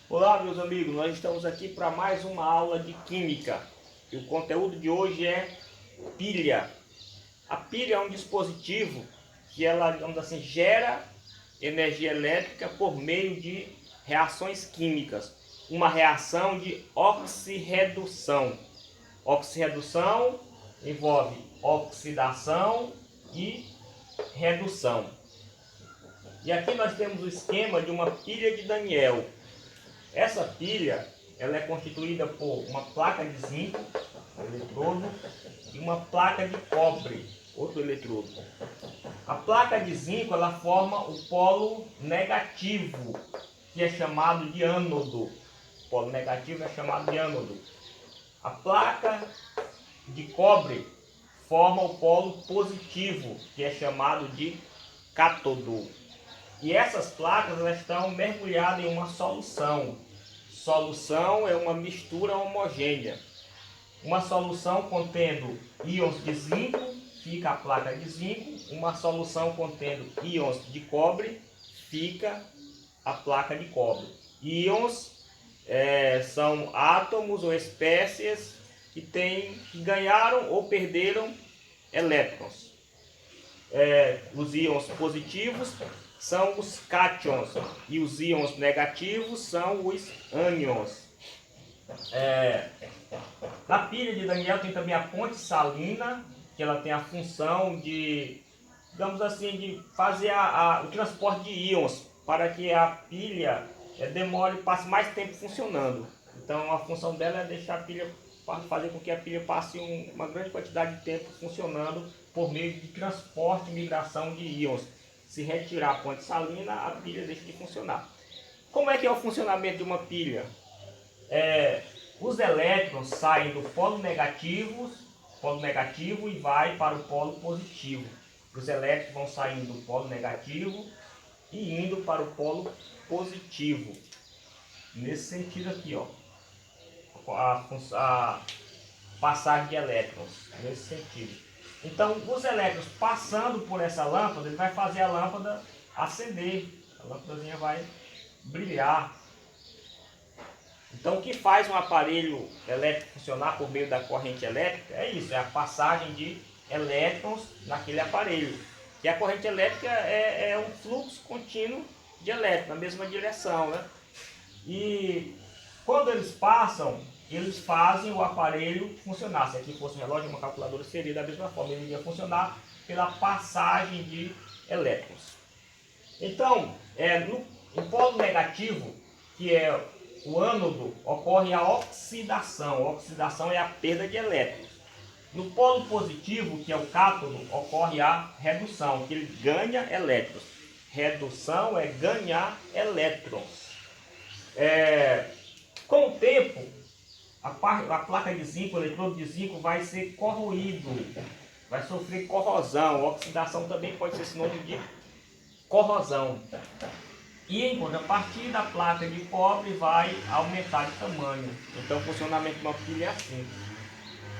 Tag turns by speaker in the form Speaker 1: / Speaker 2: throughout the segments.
Speaker 1: Olá, meus amigos, nós estamos aqui para mais uma aula de Química. E o conteúdo de hoje é pilha. A pilha é um dispositivo que ela, digamos assim, gera energia elétrica por meio de reações químicas. Uma reação de oxirredução. Oxirredução envolve oxidação e redução. E aqui nós temos o esquema de uma pilha de Daniel. Essa pilha ela é constituída por uma placa de zinco, um eletrodo, e uma placa de cobre, outro eletrodo. A placa de zinco ela forma o polo negativo, que é chamado de ânodo. O polo negativo é chamado de ânodo. A placa de cobre forma o polo positivo, que é chamado de cátodo. E essas placas elas estão mergulhadas em uma solução. Solução é uma mistura homogênea. Uma solução contendo íons de zinco, fica a placa de zinco. Uma solução contendo íons de cobre, fica a placa de cobre. Íons são átomos ou espécies que ganharam ou perderam elétrons. Os íons positivos são os cátions e os íons negativos são os ânions. Na pilha de Daniel tem também a ponte salina, que ela tem a função de, digamos assim, de fazer o transporte de íons para que a pilha demore, passe mais tempo funcionando. Então a função dela é deixar a pilha, fazer com que a pilha passe uma grande quantidade de tempo funcionando por meio de transporte e migração de íons. Se retirar a ponte salina, a pilha deixa de funcionar. Como é que é o funcionamento de uma pilha? Os elétrons saem do polo negativo e vai para o polo positivo. Os elétrons vão saindo do polo negativo e indo para o polo positivo. Nesse sentido aqui, ó, a passagem de elétrons, nesse sentido. Então, os elétrons passando por essa lâmpada, ele vai fazer a lâmpada acender. A lâmpadazinha vai brilhar. Então, o que faz um aparelho elétrico funcionar por meio da corrente elétrica é isso, é a passagem de elétrons naquele aparelho. E a corrente elétrica é um fluxo contínuo de elétrons na mesma direção, né? E quando eles passam, eles fazem o aparelho funcionar. Se aqui fosse um relógio, uma calculadora, seria da mesma forma, ele iria funcionar pela passagem de elétrons. Então, no polo negativo, que é o ânodo, ocorre a oxidação. A oxidação é a perda de elétrons. No polo positivo, que é o cátodo, ocorre a redução, que ele ganha elétrons. Redução é ganhar elétrons. Com o tempo, a placa de zinco, o eletrodo de zinco vai ser corroído, vai sofrer corrosão. Oxidação também pode ser sinônimo de corrosão. E em contrapartida, a placa de cobre vai aumentar de tamanho. Então o funcionamento de uma pilha é assim.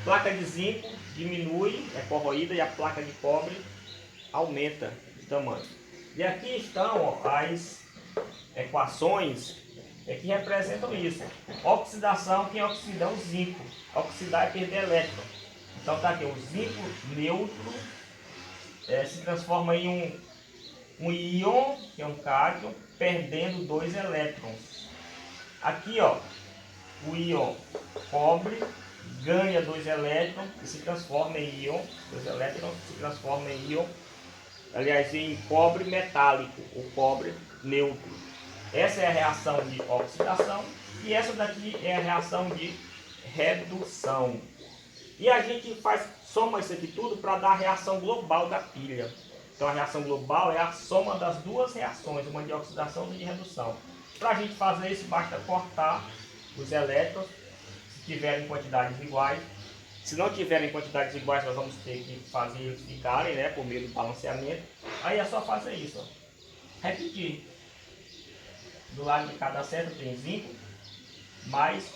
Speaker 1: A placa de zinco diminui, é corroída, e a placa de cobre aumenta de tamanho. E aqui estão as equações que representam isso. Oxidação, quem oxida? O zinco. Oxidar é perder elétron. Então tá aqui, o zinco neutro se transforma em um íon, que é um cátion, perdendo 2 elétrons. Aqui, ó, o íon cobre ganha 2 elétrons e se transforma em íon, 2 elétrons se transforma em íon, aliás, em cobre metálico, o cobre neutro. Essa é a reação de oxidação e essa daqui é a reação de redução. E a gente soma isso aqui tudo para dar a reação global da pilha. Então a reação global é a soma das duas reações, uma de oxidação e uma de redução. Para a gente fazer isso, basta cortar os elétrons, se tiverem quantidades iguais. Se não tiverem quantidades iguais, nós vamos ter que fazer eles ficarem, né, por meio do balanceamento. Aí é só fazer isso, ó. Repetir. Do lado de cada seta tem zinco, mais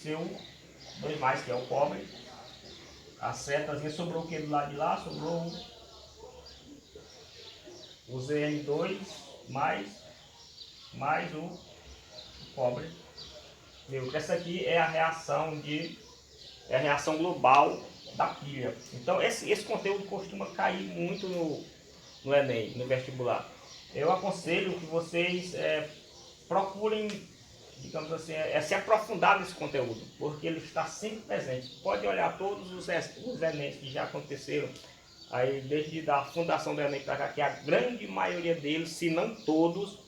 Speaker 1: seu 2 mais, que é o cobre. A setazinha sobrou o que do lado de lá? Sobrou o Zn2 mais o cobre neutro. Essa aqui é a reação global da pilha. Então esse conteúdo costuma cair muito no Enem, no vestibular. Eu aconselho que vocês procurem, digamos assim, se aprofundar nesse conteúdo, porque ele está sempre presente. Pode olhar todos os Enem que já aconteceram, aí desde a fundação do Enem para cá, que a grande maioria deles, se não todos,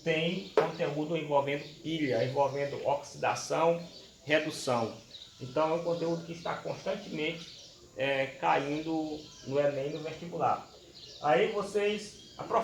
Speaker 1: tem conteúdo envolvendo pilha, envolvendo oxidação, redução. Então é um conteúdo que está constantemente caindo no Enem, no vestibular. Aí vocês aprofundam.